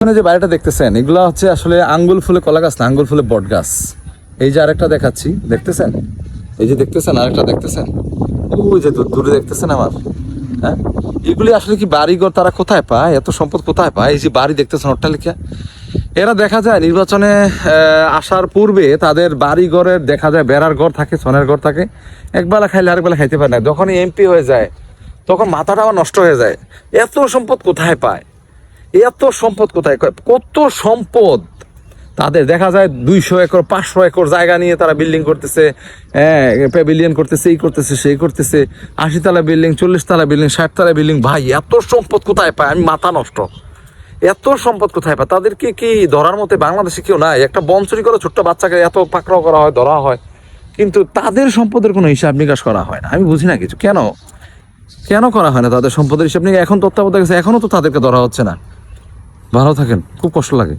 যে বাড়িটা দেখতেছেন এগুলা হচ্ছে আসলে আঙ্গুল ফুলে কলা গাছ না, আঙ্গুল ফুলে বট গাছ। এই যে আরেকটা দেখাচ্ছি, দেখতেছেন? এই যে দেখতেছেন আরেকটা দেখতেছেন, ওই যে দূরে দেখতেছেন আমার, হ্যাঁ? এগুলি আসলে কি বাড়িঘর তারা কোথায় পায়, এত সম্পদ কোথায় পায়? এই যে বাড়ি দেখতেছেন অট্টালিকা, এরা দেখা যায় নির্বাচনে আসার পূর্বে তাদের বাড়ি ঘরের দেখা যায় বেড়ার ঘর থাকে, ছনের ঘর থাকে, একবেলা খাইলে আরেকবেলা খাইতে পারে না। যখনই এমপি হয়ে যায় তখন মাথাটা আবার নষ্ট হয়ে যায়। এত সম্পদ কোথায় পায়, এত সম্পদ কোথায়, কত সম্পদ তাদের! দেখা যায় 200 একর 500 একর জায়গা নিয়ে তারা বিল্ডিং করতেছে, প্যাভিলিয়ন করতেছে, এই করতেছে সেই করতেছে, 80 তলা বিল্ডিং, 40 তলা বিল্ডিং, 60 তলা বিল্ডিং। ভাই এত সম্পদ কোথায় পায়? আমি মাথা নষ্ট। এত সম্পদ কোথায় পায়? তাদেরকে কি ধরার মতো বাংলাদেশে কেউ নাই? একটা বন চুরি করে ছোট্ট বাচ্চাকে এত পাকড়াও করা হয়, ধরা হয়, কিন্তু তাদের সম্পদের কোনো হিসাব নিকাশ করা হয় না। আমি বুঝি না কিছু, কেন কেন করা হয় না তাদের সম্পদের হিসাব নিকাশ? এখন তত্ত্বাবধায়ক গেছে, এখনো তো তাদেরকে ধরা হচ্ছে না। ভালো থাকেন, খুব কষ্ট লাগে।